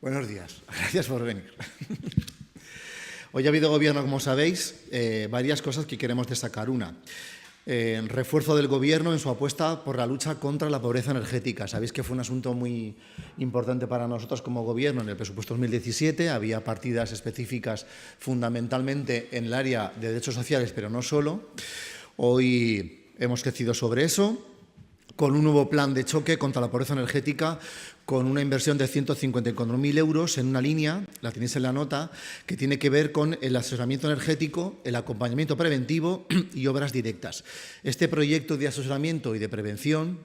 Buenos días, gracias por venir. Hoy ha habido gobierno, como sabéis, varias cosas que queremos destacar. Una, refuerzo del gobierno en su apuesta por la lucha contra la pobreza energética. Sabéis que fue un asunto muy importante para nosotros como gobierno en el presupuesto 2017. Había partidas específicas fundamentalmente en el área de derechos sociales, pero no solo. Hoy hemos crecido sobre eso, con un nuevo plan de choque contra la pobreza energética, con una inversión de 154.000 euros en una línea, la tenéis en la nota, que tiene que ver con el asesoramiento energético, el acompañamiento preventivo y obras directas. Este proyecto de asesoramiento y de prevención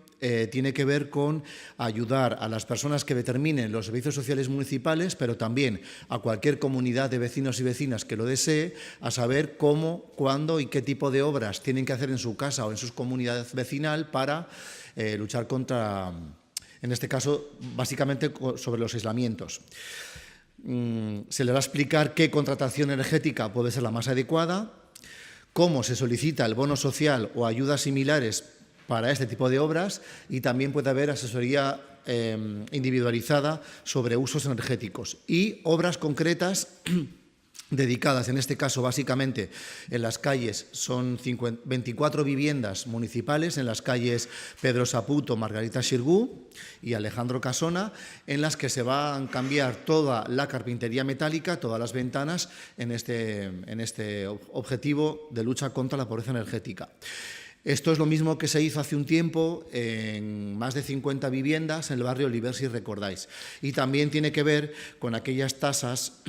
tiene que ver con ayudar a las personas que determinen los servicios sociales municipales, pero también a cualquier comunidad de vecinos y vecinas que lo desee, a saber cómo, cuándo y qué tipo de obras tienen que hacer en su casa o en su comunidad vecinal para luchar contra, en este caso, básicamente sobre los aislamientos. Se le va a explicar qué contratación energética puede ser la más adecuada, cómo se solicita el bono social o ayudas similares para este tipo de obras, y también puede haber asesoría individualizada sobre usos energéticos y obras concretas dedicadas, en este caso, básicamente en las calles. Son 24 viviendas municipales en las calles Pedro Saputo, Margarita Xirgu y Alejandro Casona, en las que se va a cambiar toda la carpintería metálica, todas las ventanas, en este objetivo de lucha contra la pobreza energética. Esto es lo mismo que se hizo hace un tiempo en más de 50 viviendas en el barrio Oliver, si recordáis. Y también tiene que ver con aquellas tasas,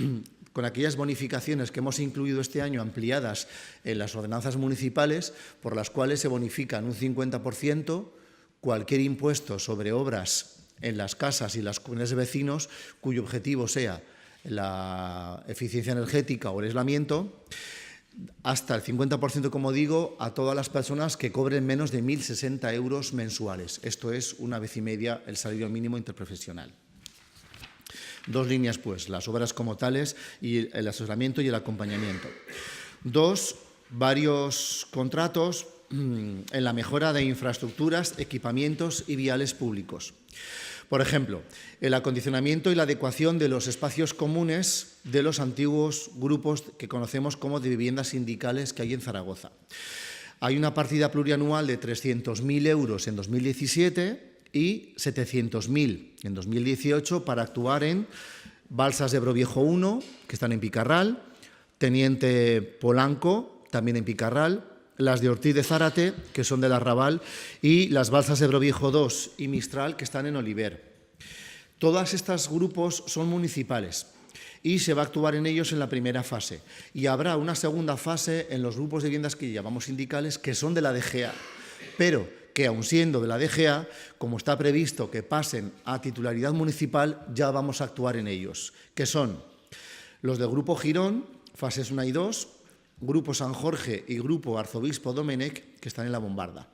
con aquellas bonificaciones que hemos incluido este año ampliadas en las ordenanzas municipales, por las cuales se bonifican un 50% cualquier impuesto sobre obras en las casas y las comunidades de vecinos cuyo objetivo sea la eficiencia energética o el aislamiento, hasta el 50%, como digo, a todas las personas que cobren menos de 1.060 euros mensuales. Esto es una vez y media el salario mínimo interprofesional. Dos líneas, pues, las obras como tales y el asesoramiento y el acompañamiento. Dos, varios contratos en la mejora de infraestructuras, equipamientos y viales públicos. Por ejemplo, el acondicionamiento y la adecuación de los espacios comunes de los antiguos grupos que conocemos como de viviendas sindicales que hay en Zaragoza. Hay una partida plurianual de 300.000 euros en 2017 y 700.000 en 2018 para actuar en Balsas de Ebroviejo 1, que están en Picarral, Teniente Polanco, también en Picarral, las de Ortiz de Zárate, que son del Arrabal, y las Balsas de Ebroviejo 2 y Mistral, que están en Oliver. Todos estos grupos son municipales y se va a actuar en ellos en la primera fase. Y habrá una segunda fase en los grupos de viviendas que llamamos sindicales, que son de la DGA, pero que, aun siendo de la DGA, como está previsto que pasen a titularidad municipal, ya vamos a actuar en ellos, que son los del Grupo Girón, fases 1 y 2, Grupo San Jorge y Grupo Arzobispo Domenech, que están en la Bombarda.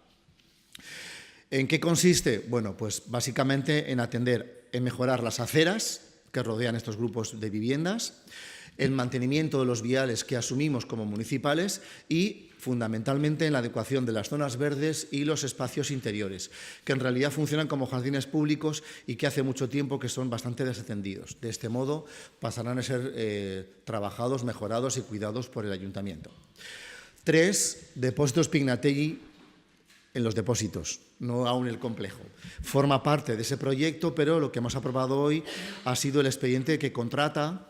¿En qué consiste? Bueno, pues básicamente en atender, en mejorar las aceras que rodean estos grupos de viviendas, el mantenimiento de los viales que asumimos como municipales y, fundamentalmente, en la adecuación de las zonas verdes y los espacios interiores, que en realidad funcionan como jardines públicos y que hace mucho tiempo que son bastante desatendidos. De este modo pasarán a ser trabajados, mejorados y cuidados por el ayuntamiento. 3, depósitos Pignatelli en los depósitos, no aún el complejo. Forma parte de ese proyecto, pero lo que hemos aprobado hoy ha sido el expediente que contrata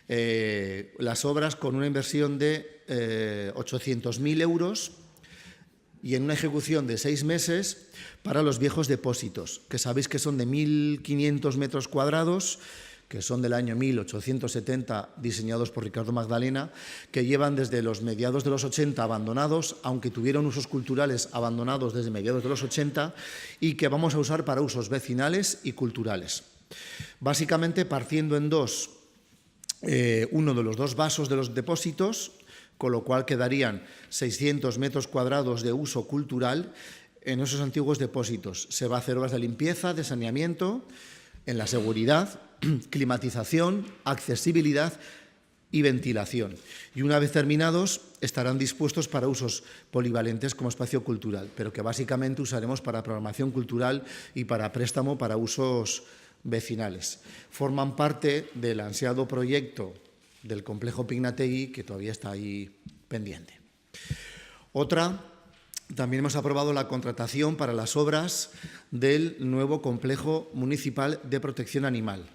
las obras con una inversión de 800.000 euros y en una ejecución de 6 meses para los viejos depósitos, que sabéis que son de 1.500 metros cuadrados, que son del año 1870, diseñados por Ricardo Magdalena, que llevan desde los mediados de los 80 abandonados, aunque tuvieron usos culturales abandonados desde mediados de los 80, y que vamos a usar para usos vecinales y culturales. Básicamente partiendo en dos, uno de los dos vasos de los depósitos, con lo cual quedarían 600 metros cuadrados de uso cultural en esos antiguos depósitos. Se va a hacer obras de limpieza, de saneamiento, en la seguridad, climatización, accesibilidad y ventilación. Y una vez terminados, estarán dispuestos para usos polivalentes como espacio cultural, pero que básicamente usaremos para programación cultural y para préstamo para usos vecinales. Forman parte del ansiado proyecto del complejo Pignategui, que todavía está ahí pendiente. También hemos aprobado la contratación para las obras del nuevo complejo municipal de protección animal.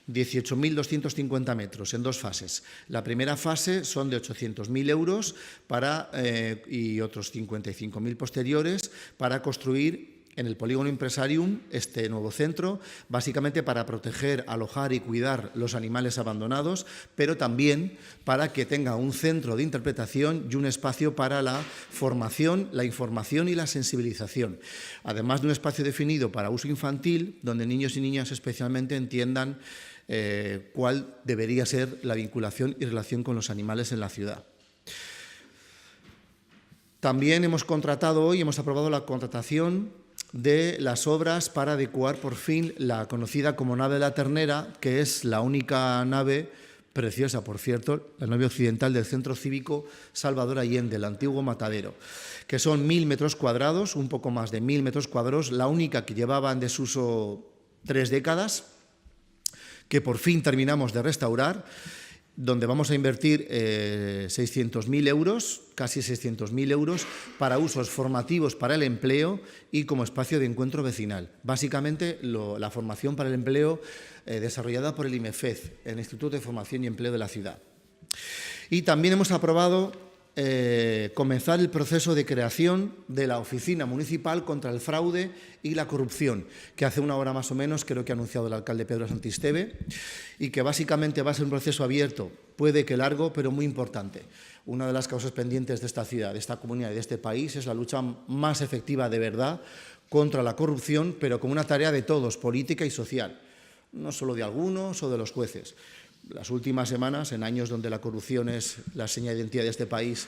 18.250 metros en 2 fases. La primera fase son de 800.000 euros y otros 55.000 posteriores para construir en el Polígono Impresarium este nuevo centro, básicamente para proteger, alojar y cuidar los animales abandonados, pero también para que tenga un centro de interpretación y un espacio para la formación, la información y la sensibilización. Además de un espacio definido para uso infantil, donde niños y niñas especialmente entiendan cuál debería ser la vinculación y relación con los animales en la ciudad. También hemos aprobado la contratación de las obras para adecuar por fin la conocida como nave de la Ternera, que es la única nave preciosa, por cierto, la nave occidental del Centro Cívico Salvador Allende, el antiguo matadero, que son 1.000 metros cuadrados, un poco más de 1.000 metros cuadrados, la única que llevaba en desuso 3 décadas, que por fin terminamos de restaurar, donde vamos a invertir 600.000 euros, casi 600.000 euros, para usos formativos para el empleo y como espacio de encuentro vecinal. Básicamente, la formación para el empleo desarrollada por el IMEFEZ, el Instituto de Formación y Empleo de la ciudad. Y también hemos aprobado comenzar el proceso de creación de la Oficina Municipal contra el Fraude y la Corrupción, que hace una hora más o menos creo que ha anunciado el alcalde Pedro Santisteve, y que básicamente va a ser un proceso abierto, puede que largo, pero muy importante. Una de las causas pendientes de esta ciudad, de esta comunidad y de este país es la lucha más efectiva de verdad contra la corrupción, pero como una tarea de todos, política y social, no solo de algunos o de los jueces. Las últimas semanas, en años donde la corrupción es la seña de identidad de este país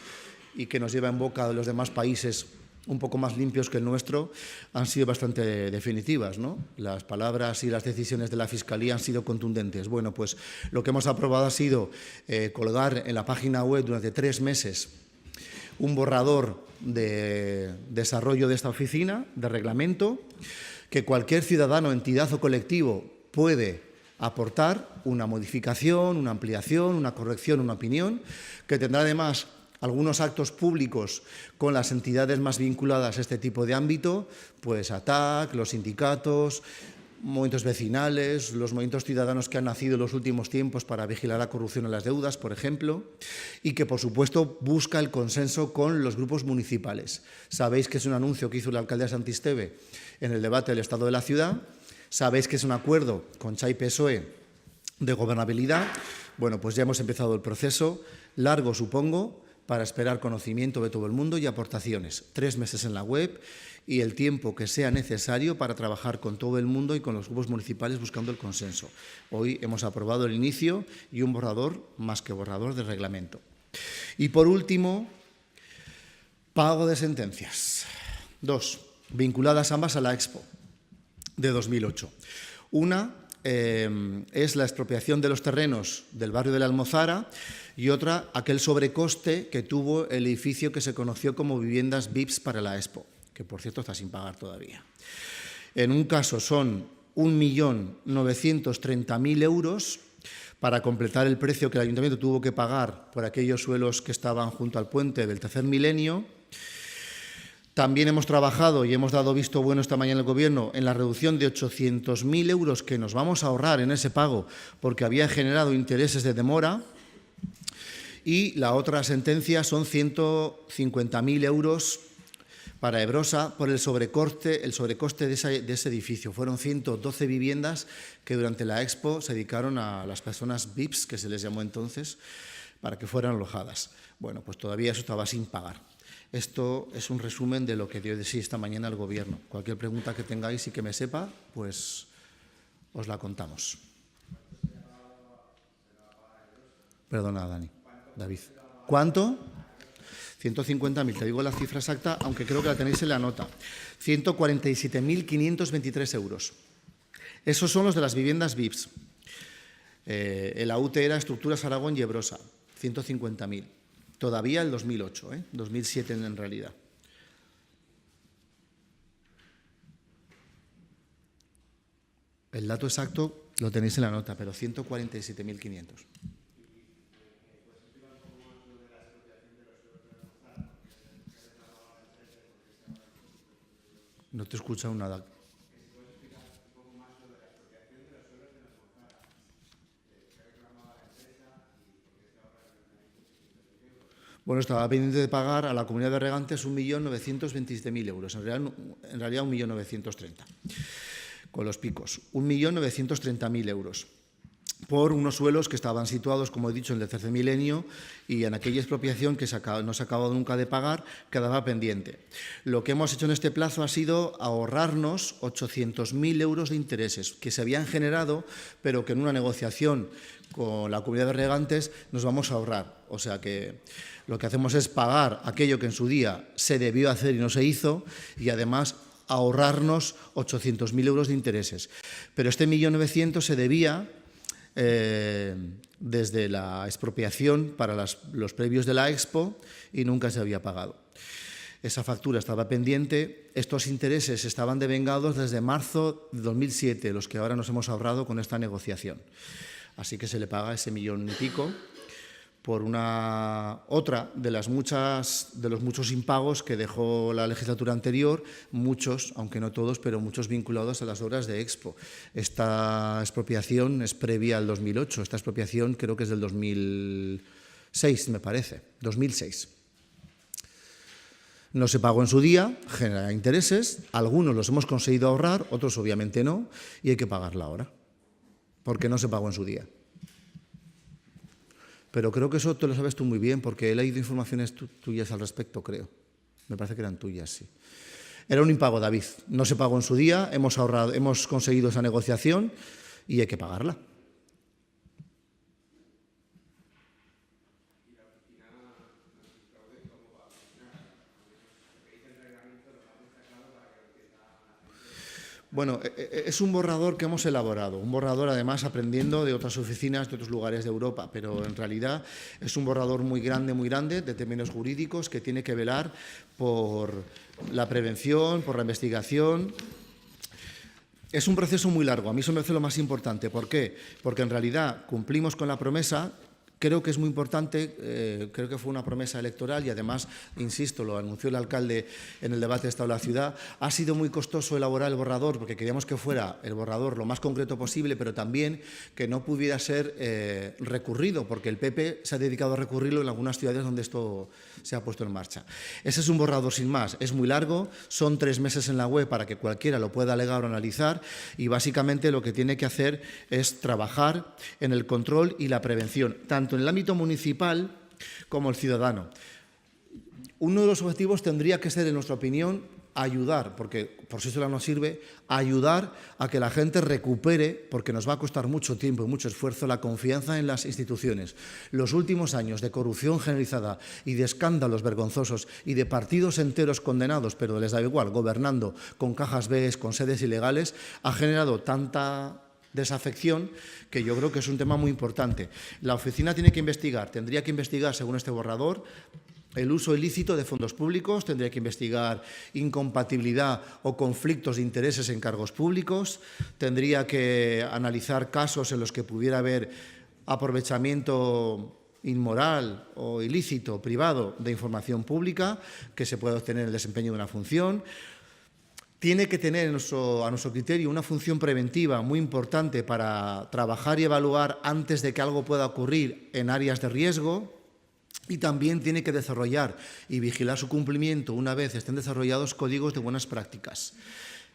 y que nos lleva en boca de los demás países un poco más limpios que el nuestro, han sido bastante definitivas, ¿no? Las palabras y las decisiones de la Fiscalía han sido contundentes. Bueno, pues lo que hemos aprobado ha sido colgar en la página web durante 3 meses un borrador de desarrollo de esta oficina, de reglamento, que cualquier ciudadano, entidad o colectivo puede aportar una modificación, una ampliación, una corrección, una opinión, que tendrá además algunos actos públicos con las entidades más vinculadas a este tipo de ámbito, pues ATAC, los sindicatos, movimientos vecinales, los movimientos ciudadanos que han nacido en los últimos tiempos para vigilar la corrupción en las deudas, por ejemplo, y que, por supuesto, busca el consenso con los grupos municipales. Sabéis que es un anuncio que hizo el alcalde de Santisteve en el debate del Estado de la Ciudad. Sabéis que es un acuerdo con CHA y PSOE de gobernabilidad. Bueno, pues ya hemos empezado el proceso, largo supongo, para esperar conocimiento de todo el mundo y aportaciones. 3 meses en la web y el tiempo que sea necesario para trabajar con todo el mundo y con los grupos municipales buscando el consenso. Hoy hemos aprobado el inicio y un borrador, más que borrador, de reglamento. Y por último, pago de sentencias. 2, vinculadas ambas a la Expo de 2008. Una es la expropiación de los terrenos del barrio de la Almozara y otra, aquel sobrecoste que tuvo el edificio que se conoció como viviendas VIPs para la Expo, que por cierto está sin pagar todavía. En un caso son 1.930.000 euros para completar el precio que el Ayuntamiento tuvo que pagar por aquellos suelos que estaban junto al puente del Tercer Milenio. También hemos trabajado y hemos dado visto bueno esta mañana el Gobierno en la reducción de 800.000 euros que nos vamos a ahorrar en ese pago porque había generado intereses de demora. Y la otra sentencia son 150.000 euros para Ebrosa por el sobrecoste de ese edificio. Fueron 112 viviendas que durante la Expo se dedicaron a las personas VIPs, que se les llamó entonces, para que fueran alojadas. Bueno, pues todavía eso estaba sin pagar. Esto es un resumen de lo que dio de sí esta mañana el Gobierno. Cualquier pregunta que tengáis y que me sepa, pues os la contamos. Perdona, David. ¿Cuánto? 150.000, te digo la cifra exacta, aunque creo que la tenéis en la nota. 147.523 euros. Esos son los de las viviendas VIPs. El AUT era Estructuras Aragón y Ebrosa, 150.000. Todavía el 2008, 2007 en realidad. El dato exacto lo tenéis en la nota, pero 147.500. No te he escuchado nada. Bueno, estaba pendiente de pagar a la Comunidad de Regantes 1.927.000 euros, en realidad 1.930.000, con los picos, 1.930.000 euros, por unos suelos que estaban situados, como he dicho, en el tercer milenio, y en aquella expropiación que no se ha acabado nunca de pagar, quedaba pendiente. Lo que hemos hecho en este plazo ha sido ahorrarnos 800.000 euros de intereses que se habían generado, pero que en una negociación con la Comunidad de Regantes nos vamos a ahorrar. O sea que lo que hacemos es pagar aquello que en su día se debió hacer y no se hizo, y además ahorrarnos 800.000 euros de intereses. Pero este 1.900.000 se debía desde la expropiación para los previos de la Expo y nunca se había pagado. Esa factura estaba pendiente. Estos intereses estaban devengados desde marzo de 2007, los que ahora nos hemos ahorrado con esta negociación. Así que se le paga ese 1.000.000 y pico por otra de los muchos impagos que dejó la legislatura anterior, muchos, aunque no todos, pero muchos vinculados a las obras de Expo. Esta expropiación es previa al 2008, esta expropiación creo que es del 2006, me parece, 2006. No se pagó en su día, genera intereses, algunos los hemos conseguido ahorrar, otros obviamente no, y hay que pagarla ahora, porque no se pagó en su día. Pero creo que eso te lo sabes tú muy bien, porque he leído informaciones tuyas al respecto, creo. Me parece que eran tuyas, sí. Era un impago, David. No se pagó en su día, hemos conseguido esa negociación y hay que pagarla. Bueno, es un borrador que hemos elaborado, un borrador además aprendiendo de otras oficinas de otros lugares de Europa, pero en realidad es un borrador muy grande, de términos jurídicos, que tiene que velar por la prevención, por la investigación. Es un proceso muy largo, a mí eso me parece lo más importante. ¿Por qué? Porque en realidad cumplimos con la promesa. Creo que es muy importante, creo que fue una promesa electoral y además, insisto, lo anunció el alcalde en el debate de Estado de la Ciudad. Ha sido muy costoso elaborar el borrador porque queríamos que fuera el borrador lo más concreto posible, pero también que no pudiera ser recurrido, porque el PP se ha dedicado a recurrirlo en algunas ciudades donde esto se ha puesto en marcha. Ese es un borrador sin más, es muy largo, son 3 meses en la web para que cualquiera lo pueda alegar o analizar, y básicamente lo que tiene que hacer es trabajar en el control y la prevención, tanto en el ámbito municipal como el ciudadano. Uno de los objetivos tendría que ser, en nuestra opinión, ayudar, porque por sí sola no sirve, ayudar a que la gente recupere, porque nos va a costar mucho tiempo y mucho esfuerzo, la confianza en las instituciones. Los últimos años de corrupción generalizada y de escándalos vergonzosos y de partidos enteros condenados, pero les da igual, gobernando con cajas B, con sedes ilegales, ha generado tanta desafección que yo creo que es un tema muy importante. La oficina tiene que investigar, tendría que investigar, según este borrador, el uso ilícito de fondos públicos, tendría que investigar incompatibilidad o conflictos de intereses en cargos públicos, tendría que analizar casos en los que pudiera haber aprovechamiento inmoral o ilícito privado de información pública que se pueda obtener en el desempeño de una función. Tiene que tener, a nuestro criterio, una función preventiva muy importante para trabajar y evaluar antes de que algo pueda ocurrir en áreas de riesgo, y también tiene que desarrollar y vigilar su cumplimiento una vez estén desarrollados códigos de buenas prácticas.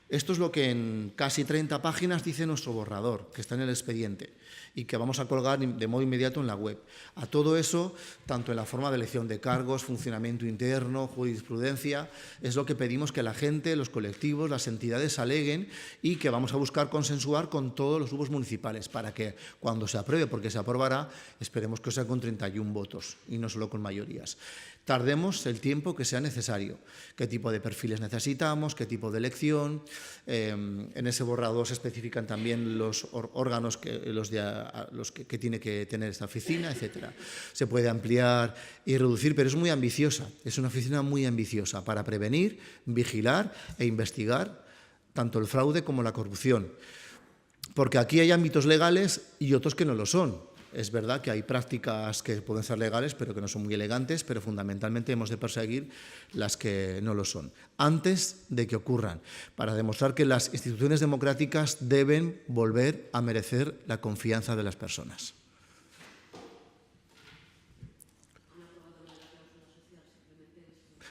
Esto es lo que en casi 30 páginas dice nuestro borrador, que está en el expediente y que vamos a colgar de modo inmediato en la web. A todo eso, tanto en la forma de elección de cargos, funcionamiento interno, jurisprudencia, es lo que pedimos que la gente, los colectivos, las entidades aleguen, y que vamos a buscar consensuar con todos los grupos municipales para que cuando se apruebe, porque se aprobará, esperemos que sea con 31 votos y no solo con mayorías. Tardemos el tiempo que sea necesario, qué tipo de perfiles necesitamos, qué tipo de elección. En ese borrador se especifican también los órganos que tiene que tener esta oficina, etcétera. Se puede ampliar y reducir, pero es muy ambiciosa, es una oficina muy ambiciosa para prevenir, vigilar e investigar tanto el fraude como la corrupción. Porque aquí hay ámbitos legales y otros que no lo son. Es verdad que hay prácticas que pueden ser legales, pero que no son muy elegantes, pero fundamentalmente hemos de perseguir las que no lo son, antes de que ocurran, para demostrar que las instituciones democráticas deben volver a merecer la confianza de las personas.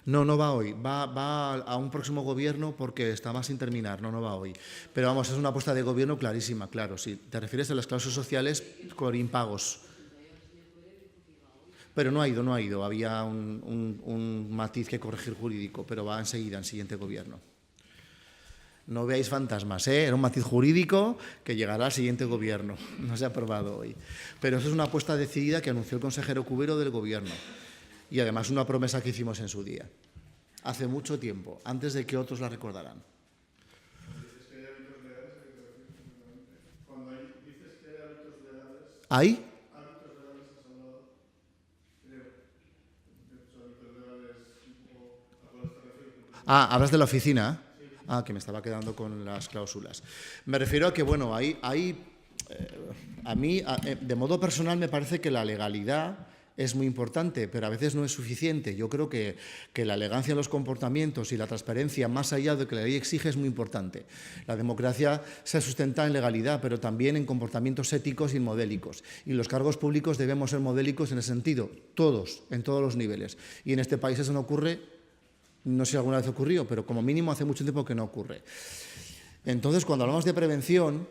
No, no va hoy, va a un próximo gobierno porque estaba sin terminar, no va hoy. Pero vamos, es una apuesta de gobierno clarísima, claro. Si te refieres a las cláusulas sociales con impagos. Pero no ha ido. Había un matiz que corregir jurídico, pero va enseguida, en siguiente gobierno. No veáis fantasmas, ¿eh? Era un matiz jurídico que llegará al siguiente gobierno. No se ha aprobado hoy. Pero eso es una apuesta decidida que anunció el consejero Cubero del gobierno. Y además una promesa que hicimos en su día. Hace mucho tiempo, antes de que otros la recordaran. ¿Hay? Ah, hablas de la oficina. Ah, que me estaba quedando con las cláusulas. Me refiero a que, bueno, a mí, de modo personal, me parece que la legalidad es muy importante, pero a veces no es suficiente. Yo creo que la elegancia en los comportamientos y la transparencia, más allá de lo que la ley exige, es muy importante. La democracia se sustenta en legalidad, pero también en comportamientos éticos y modélicos. Y los cargos públicos debemos ser modélicos en ese sentido, todos, en todos los niveles. Y en este país eso no ocurre. No sé si alguna vez ocurrió, pero como mínimo hace mucho tiempo que no ocurre. Entonces, cuando hablamos de prevención,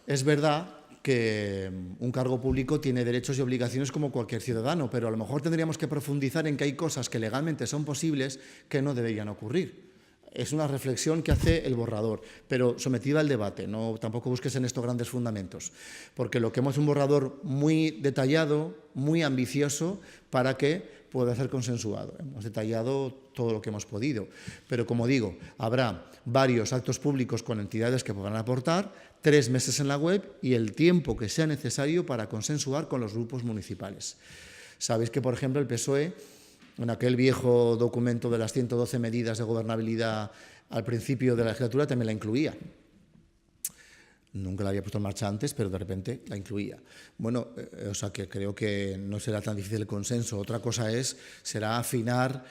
es verdad que un cargo público tiene derechos y obligaciones como cualquier ciudadano, pero a lo mejor tendríamos que profundizar en que hay cosas que legalmente son posibles que no deberían ocurrir. Es una reflexión que hace el borrador, pero sometida al debate. No, tampoco busques en esto grandes fundamentos, porque lo que hemos es un borrador muy detallado, muy ambicioso, para que pueda ser consensuado. Hemos detallado todo lo que hemos podido, pero como digo, habrá varios actos públicos con entidades que podrán aportar, 3 meses en la web y el tiempo que sea necesario para consensuar con los grupos municipales. Sabéis que, por ejemplo, el PSOE, en aquel viejo documento de las 112 medidas de gobernabilidad al principio de la legislatura, también la incluía. Nunca la había puesto en marcha antes, pero de repente la incluía. Bueno, o sea que creo que no será tan difícil el consenso. Otra cosa será afinar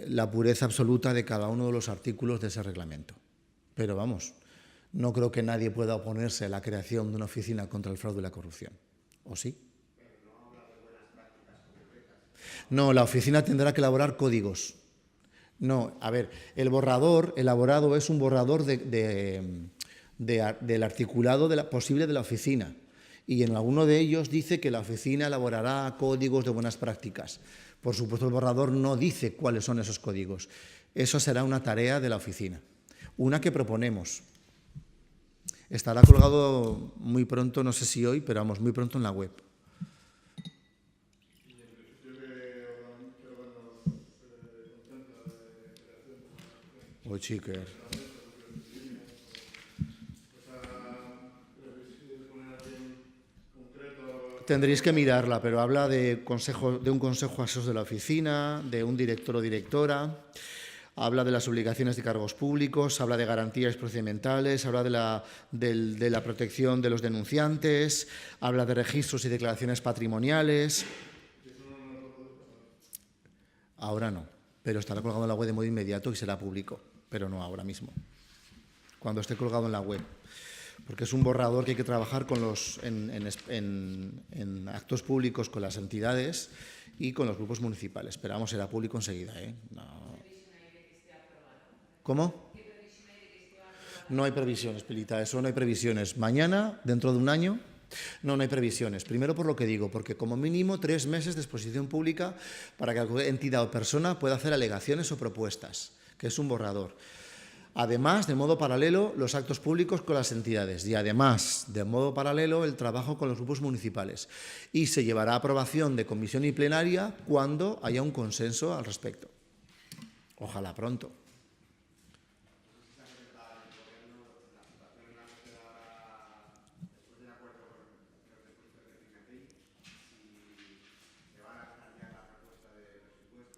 la pureza absoluta de cada uno de los artículos de ese reglamento. Pero vamos, no creo que nadie pueda oponerse a la creación de una oficina contra el fraude y la corrupción. ¿O sí? No, la oficina tendrá que elaborar códigos. No, a ver, el borrador elaborado es un borrador del articulado posible de la oficina. Y en alguno de ellos dice que la oficina elaborará códigos de buenas prácticas. Por supuesto, el borrador no dice cuáles son esos códigos. Eso será una tarea de la oficina, una que proponemos. Estará colgado muy pronto, no sé si hoy, pero vamos, muy pronto en la web. Oh, chiques. Tendréis que mirarla, pero habla de un consejo asesor de la oficina, de un director o directora, habla de las obligaciones de cargos públicos, habla de garantías procedimentales, habla de la protección de los denunciantes, habla de registros y declaraciones patrimoniales. Ahora no, pero estará colgado en la web de modo inmediato y será público, pero no ahora mismo, cuando esté colgado en la web. Porque es un borrador que hay que trabajar en actos públicos con las entidades y con los grupos municipales. Esperamos será público enseguida. No. ¿Cómo? No hay previsiones, Pilita, eso no hay previsiones. Mañana, dentro de un año, no hay previsiones. Primero por lo que digo, porque como mínimo 3 meses de exposición pública para que cualquier entidad o persona pueda hacer alegaciones o propuestas, que es un borrador. Además, de modo paralelo, los actos públicos con las entidades y además, de modo paralelo, el trabajo con los grupos municipales. Y se llevará a aprobación de comisión y plenaria cuando haya un consenso al respecto. Ojalá pronto.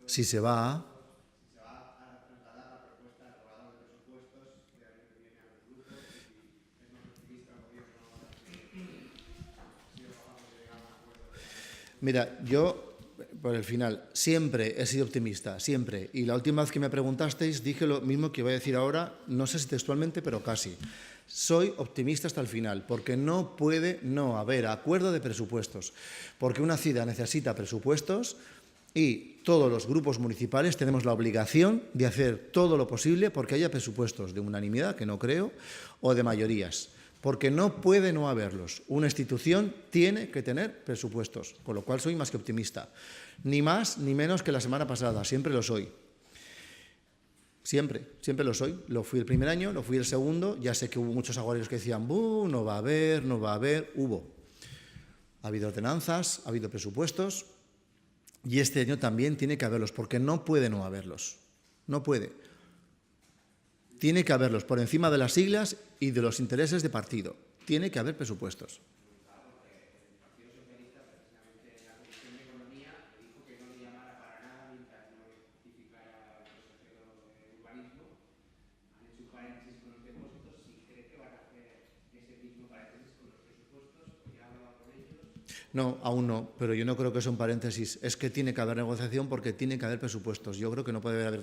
Si se va, Mira, yo, por el final, siempre he sido optimista, siempre. Y la última vez que me preguntasteis dije lo mismo que voy a decir ahora, no sé si textualmente, pero casi. Soy optimista hasta el final, porque no puede no haber acuerdo de presupuestos, porque una ciudad necesita presupuestos y todos los grupos municipales tenemos la obligación de hacer todo lo posible porque haya presupuestos de unanimidad, que no creo, o de mayorías, porque no puede no haberlos. Una institución tiene que tener presupuestos, con lo cual soy más que optimista. Ni más ni menos que la semana pasada, siempre lo soy. Siempre lo soy. Lo fui el primer año, lo fui el segundo, ya sé que hubo muchos aguareros que decían, no va a haber, no va a haber, hubo. Ha habido ordenanzas, ha habido presupuestos y este año también tiene que haberlos, porque no puede no haberlos. No puede. Tiene que haberlos por encima de las siglas y de los intereses de partido. Tiene que haber presupuestos. No, aún no, pero yo no creo que sea un paréntesis. Es que tiene que haber negociación porque tiene que haber presupuestos. Yo creo que no puede haber,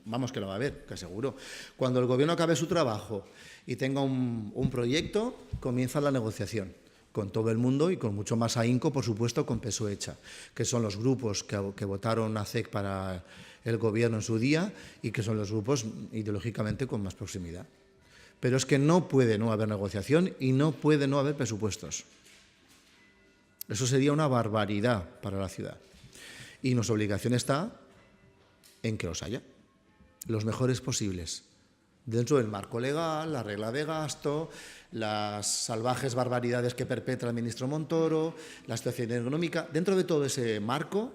vamos, que lo va a haber, que seguro. Cuando el gobierno acabe su trabajo y tenga un proyecto, comienza la negociación con todo el mundo y con mucho más ahínco, por supuesto, con peso hecha, que son los grupos que votaron a CEC para el gobierno en su día y que son los grupos ideológicamente con más proximidad. Pero es que no puede no haber negociación y no puede no haber presupuestos. Eso sería una barbaridad para la ciudad. Y nuestra obligación está en que los haya, los mejores posibles, dentro del marco legal, la regla de gasto, las salvajes barbaridades que perpetra el ministro Montoro, la situación económica. Dentro de todo ese marco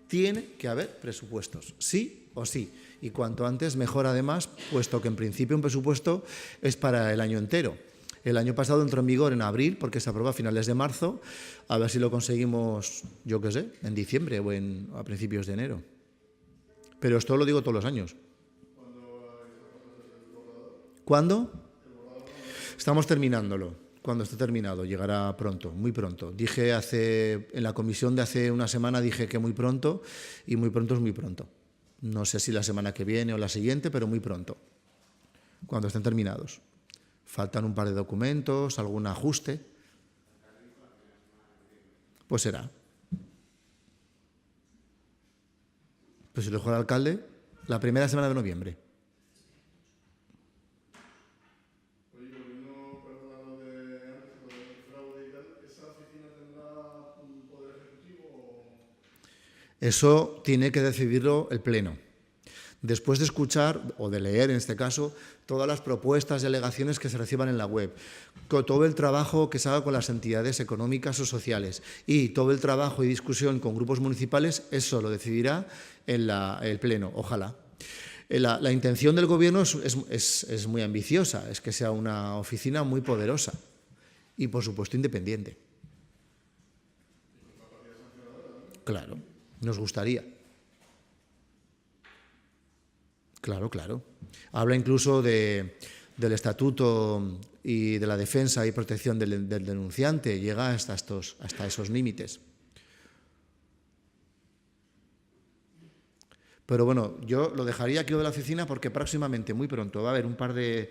tiene que haber presupuestos, sí o sí. Y cuanto antes, mejor además, puesto que en principio un presupuesto es para el año entero. El año pasado entró en vigor en abril, porque se aprobó a finales de marzo. A ver si lo conseguimos, yo qué sé, en diciembre o a principios de enero. Pero esto lo digo todos los años. ¿Cuándo? Estamos terminándolo. Cuando esté terminado, llegará pronto, muy pronto. Dije en la comisión de hace una semana, dije que muy pronto, y muy pronto es muy pronto. No sé si la semana que viene o la siguiente, pero muy pronto, cuando estén terminados. Faltan un par de documentos, algún ajuste. Pues será. Pues si lo dijo el alcalde, la primera semana de noviembre. Oye, volviendo, perdona, lo de antes, lo del fraude y tal, ¿esa oficina tendrá un poder ejecutivo o...? Eso tiene que decidirlo el Pleno. Después de escuchar, o de leer en este caso, todas las propuestas y alegaciones que se reciban en la web, con todo el trabajo que se haga con las entidades económicas o sociales y todo el trabajo y discusión con grupos municipales, eso lo decidirá el Pleno, ojalá. La intención del Gobierno es muy ambiciosa, es que sea una oficina muy poderosa y, por supuesto, independiente. Claro, nos gustaría. Claro, claro. Habla incluso del estatuto y de la defensa y protección del denunciante. Llega hasta esos límites. Pero bueno, yo lo dejaría aquí de la oficina porque próximamente, muy pronto, va a haber un par de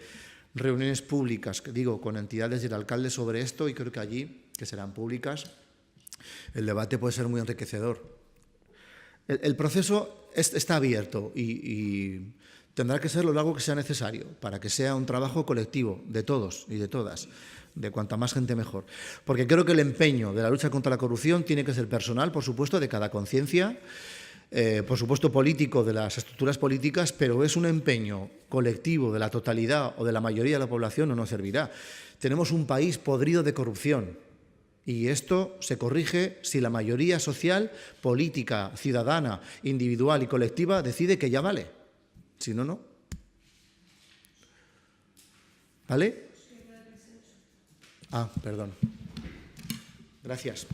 reuniones públicas, con entidades y el alcalde sobre esto y creo que allí, que serán públicas, el debate puede ser muy enriquecedor. El proceso está abierto y tendrá que ser lo largo que sea necesario para que sea un trabajo colectivo de todos y de todas, de cuanta más gente mejor. Porque creo que el empeño de la lucha contra la corrupción tiene que ser personal, por supuesto, de cada conciencia, por supuesto político de las estructuras políticas, pero es un empeño colectivo de la totalidad o de la mayoría de la población o no servirá. Tenemos un país podrido de corrupción. Y esto se corrige si la mayoría social, política, ciudadana, individual y colectiva decide que ya vale. Si no, no. ¿Vale? Ah, perdón. Gracias.